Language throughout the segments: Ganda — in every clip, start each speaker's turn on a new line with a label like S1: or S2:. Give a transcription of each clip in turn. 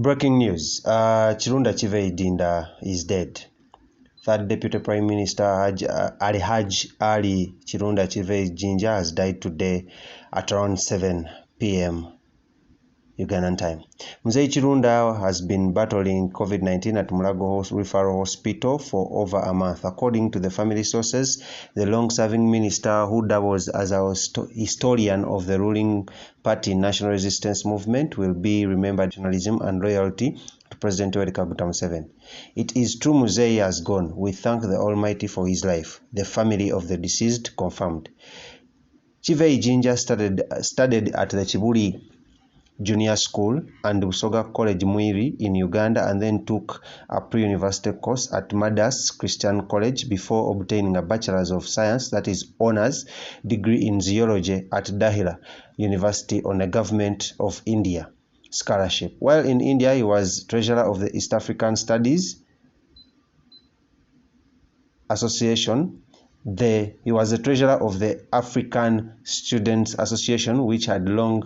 S1: Breaking news. Kirunda Kivejinja is dead. Third Deputy Prime Minister Ali Kirunda Kivejinja has died today at around 7 p.m. Ugandan time. Mzee Kirunda has been battling COVID-19 at Mulago Referral Hospital for over a month. According to the family sources, the long-serving minister who doubles as a historian of the ruling party National Resistance Movement will be remembered journalism and loyalty to President Yoweri Kaguta Museveni. It is true Mzee has gone. We thank the Almighty for his life. The family of the deceased confirmed. Kivejinja studied at the Kibuli Junior School and Busoga College Muiri in Uganda, and then took a pre-university course at Madras Christian College before obtaining a Bachelor's of Science, that is honors degree in zoology at Dahila University on a Government of India scholarship. While in India, he was treasurer of the East African Studies Association. He was the treasurer of the African Students Association, which had long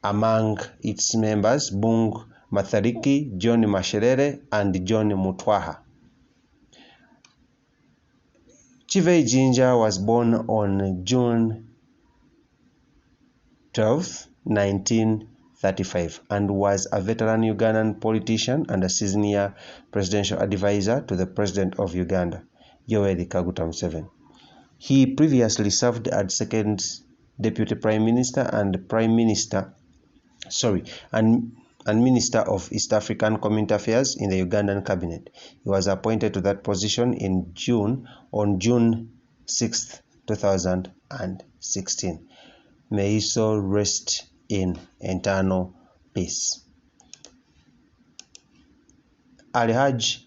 S1: among its members Bungu Mathariki, John Masherere, and John Mutwaha. Kivejinja was born on June 12, 1935, and was a veteran Ugandan politician and a senior presidential advisor to the President of Uganda, Yoweri Kaguta Museveni. He previously served as second Deputy Prime Minister and Minister of East African Community Affairs in the Ugandan cabinet. He was appointed to that position on June 6, 2016. May his soul rest in eternal peace. Alhaji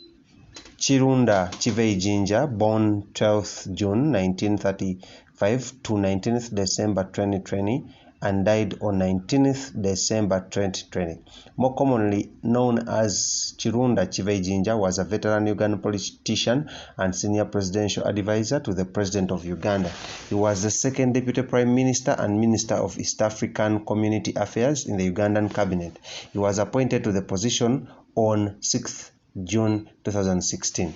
S1: Kirunda Kivejinja, born 12th June 1935 to 19th December 2020, and died on 19th December 2020. More commonly known as Kirunda Kivejinja, was a veteran Ugandan politician and senior presidential advisor to the President of Uganda. He was the second Deputy Prime Minister and Minister of East African Community Affairs in the Ugandan cabinet. He was appointed to the position on 6th June 2016.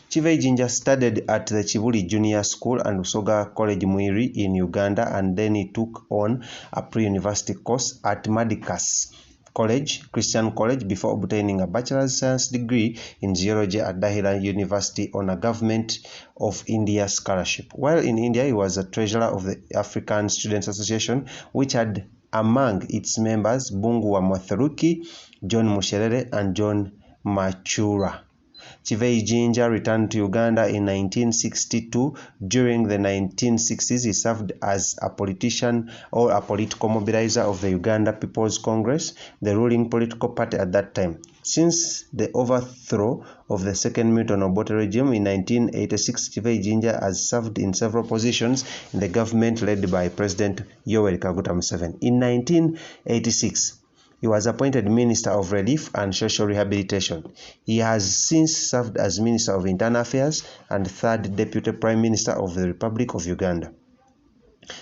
S1: Kivejinja studied at the Kibuli Junior School and Busoga College Muiri in Uganda, and then he took on a pre-university course at Madras Christian College before obtaining a Bachelor's Science degree in zoology at Dahila University on a Government of India scholarship. While in India, he was a treasurer of the African Students Association, which had among its members Bungu Mathariki, John Musherere, and John Machura. Kivejinja returned to Uganda in 1962. During the 1960s, he served as a politician or a political mobilizer of the Uganda People's Congress, the ruling political party at that time. Since the overthrow of the second Milton Obote regime in 1986, Kivejinja has served in several positions in the government led by President Yoweri Kaguta Museveni. In 1986, he was appointed Minister of Relief and Social Rehabilitation. He has since served as Minister of Internal Affairs and third Deputy Prime Minister of the Republic of Uganda.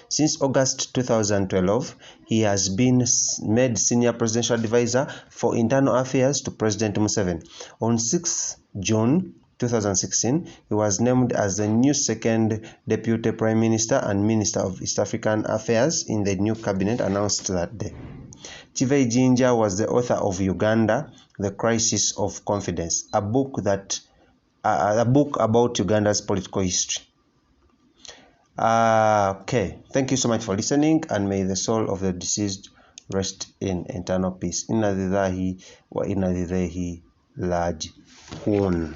S1: Since August 2012, he has been made Senior Presidential Advisor for Internal Affairs to President Museveni. On 6 June 2016, he was named as the new second Deputy Prime Minister and Minister of East African Affairs in the new cabinet announced that day. Kivejinja was the author of Uganda, The Crisis of Confidence, a book about Uganda's political history. Okay, thank you so much for listening, and may the soul of the deceased rest in eternal peace. Inna lillahi wa inna ilaihi raji'un.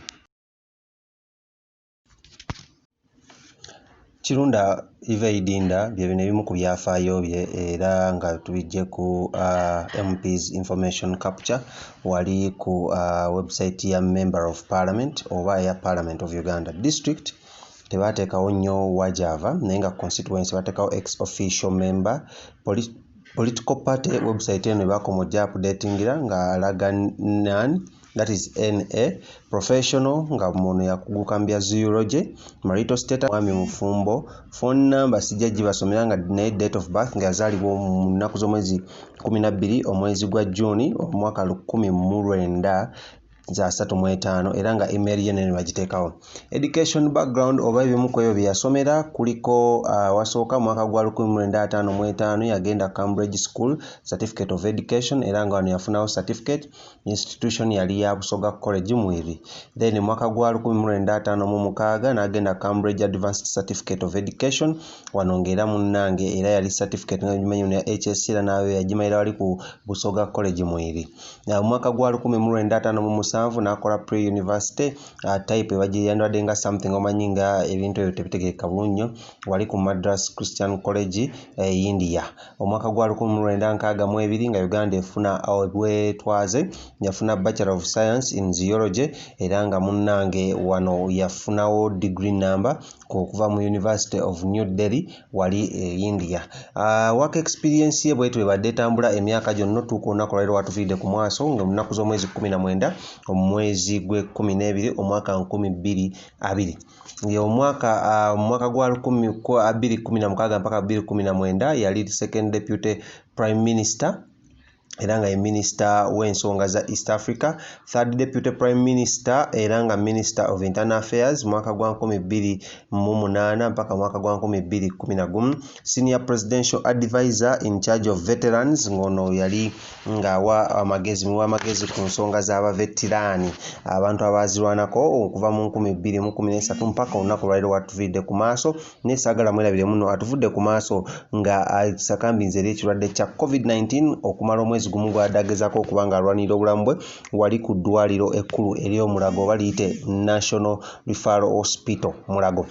S1: Kirunda Kivejinja bye bino ebimu ku byafaayo bye, era nga tubijje ku MP's information capture wali ku website ya Member of Parliament oba ya Parliament of Uganda District. Tebateekawo nnyo wajava naye nga constituency bateekawo ex official member. Political party website eno bakomojja updatingira nga alaga nani that is NA. Professional nga muno yakugukambya zoology. Marital status mwami mufumbo. Phone number sijja gibasomera nga ne date of birth nga yazaalibwa mu nnaku z'omwezi 12 omwezi gwa June omwaka 1935 era nga email ye nene bagiteekawo. Education background oba ebimu ku ebyo bye yasomera kuliko wasooka mwaka gwa 1955 yagenda Cambridge School Certificate of Education era nga wano yafunawo certificate. Institution yali ya Busoga College Mwiri. Then mwaka gwa 1956 n'agenda Cambridge Advanced Certificate of Education wano ng'era munnange era yali certificate nga bimanyi ya HSC era nawe yagimalira wali ku Busoga College Mwiri. Mwaka gwa 1957 n'akola pre-university type ebagiyandwadde nga something omanyi nga ebintu ebyo tebitegeeka bulungi wali ku Madras Christian College India. Omwaka gwa 1962 nga Uganda efuna obwetwaze yafuna Bachelor of Science in Zoology era nga munnange wano yafunawo degree number okuva mu University of New Delhi wali India. Work experience ye bwetu ebadde etambula emyaka gyonna tuuka olunaku lwaleero watuviidde ku mwaso nga mu nnaku z'omwezi 19 omwezi gwe 12 omwaka 2020. Omwaka gwa 2016 mpaka 2019 yali second deputy prime minister era nga minister w'ensonga za East Africa, third deputy prime minister era nga minister of internal affairs mwaka gwa 2008 mpaka mwaka gwa 2011, senior presidential advisor in charge of veterans ngono yali nga wa amagezi ku nsonga z'aba veterani abantu abazirwanako okuva mu 2013 mpaka olunaku lwaleero watuviidde ku maaso n'esagala mwerabire muno atuvudde ku maaso nga asakambinze eri ekirwadde kya COVID-19 okumala omwezi gumu gwadagezako okubanga alwanira obulamu bwe wali ku ddwaliro ekkulu ery'omulago baliyite National Referral Hospital Mulago.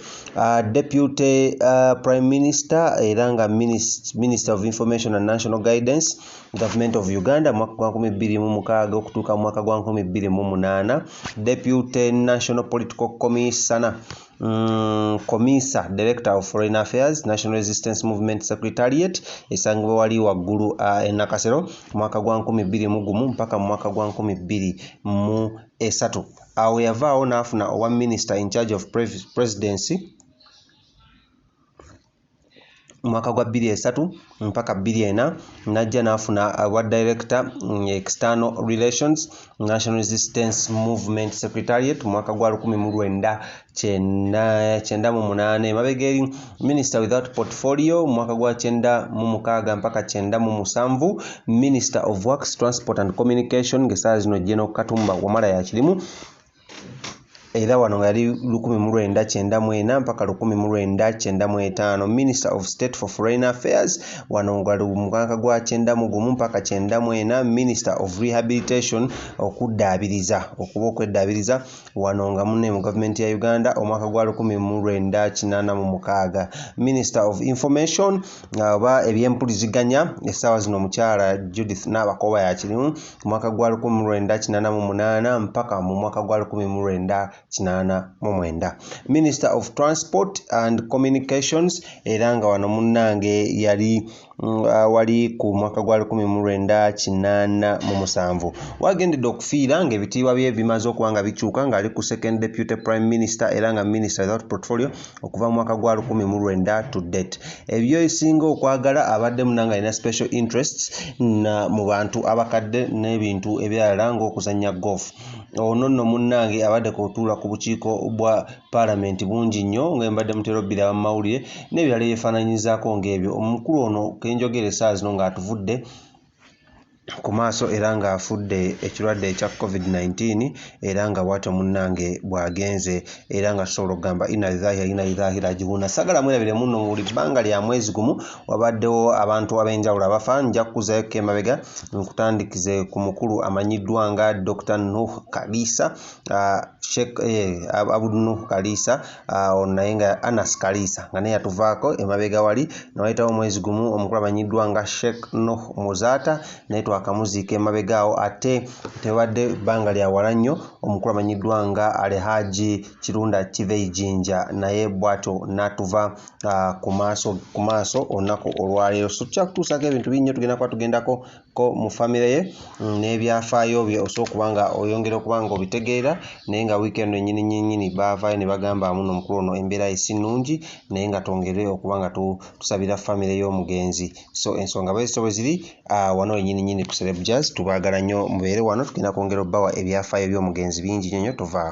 S1: Deputy Prime Minister era nga Minister of Information and National Guidance Government of Uganda mwaka gwa 2016 okutuuka mu mwaka gwa 2008. Deputy National Political Commissioner Komisa Director of Foreign Affairs National Resistance Movement Secretariat esangibwa wali waggulu Nakasero mwaka gwa 2001 mpaka mwaka gwa 2003. Awo yavaawo n'afuna owa Minister in charge of Presidency mwaka gwa 2003 mpaka 2004 najja n'afuna wa Director External Relations National Resistance Movement Secretariat mwaka gwa 1998 mabegeri Minister without portfolio mwaka gwa 1996 mpaka 1997, Minister of Works Transport and Communication ngesaa zino General Katumba Wamala yakirimu era wano yali 1994 mpaka 1995, Minister of State for Foreign Affairs wano ngali mwaka gwa 91 mpaka 94, Minister of Rehabilitation okuba okweddaabiriza wano nga munne mu government ya Uganda omwaka gwa 1986, Minister of Information oba ebyempuliziganya essaawa zino omukyala Judith Nabakoba yakirimu mwaka gwa 1988 mpaka mu mwaka gwa 1989, Minister of Transport and Communications era nga wano munnange yali wali ku mwaka gwa 1987 wagendedde okufiira ng'ebitiibwa bye bimaze okuba nga bikyuka ng'ali ku second deputy prime minister era nga minister without portfolio okuva mu mwaka gwa 1900 to date. Ebyo ebisinga okwagala abadde munnange alina special interests mu bantu abakadde n'ebintu ebirala ng'okuzannya golf. Ono nno munnange abadde kutuula ku bukiiko bwa parliament bungi nnyo ng'embadde mutero bbiri abamawulire n'ebirala ebyefaananyizaako ng'ebyo. Omukulu ono kenjogera essaawa zino ng'atuvudde ku maaso era nga afudde ekirwadde ekya COVID-19 era nga bwatyo munnange bwagenze era nga sobola okugamba ina lidhahira ajibuna. Sagala mwerabire muno mu buli bbanga lya mwezi gumu wabaddewo abantu ab'enjawulo abafa. Nja kukuzayo emabega nkutandikize ku mukulu amanyiddwa nga Dr. Nuh Kalisa Sheikh Abud Nuh Kalisa naye nga Anas Kalisa nga naye yatuvaako emabega wali nawayitawo omwezi gumu omukulu amanyiddwa nga Sheikh Nuh Muzata naye twakamuziika emabegaawo ate tebadde bbanga lya wala nnyo omukulu amanyiddwa nga Alhaji Kirunda Kivejinja naye bwatyo natuva ku maaso olunaku olwaleero. So tukyakutuusako ebintu binnyo tugenda kuba tugendako ko mu family ye n'ebyafaayo bye osobola kubanga oyongera okubanga obitegeera naye nga weekend nyini baavaayo ne bagamba muno omukulu ono embeera ye si nnungi naye nga twongere okubanga tusabira family y'omugenzi. So ensonga bwe ziri wano nyini ku Celeb Jazz tubaagala nnyo mubeere wano tugenda kwongera obbawa ebyafaayo by'omugenzi bingi nnyo tovaawo.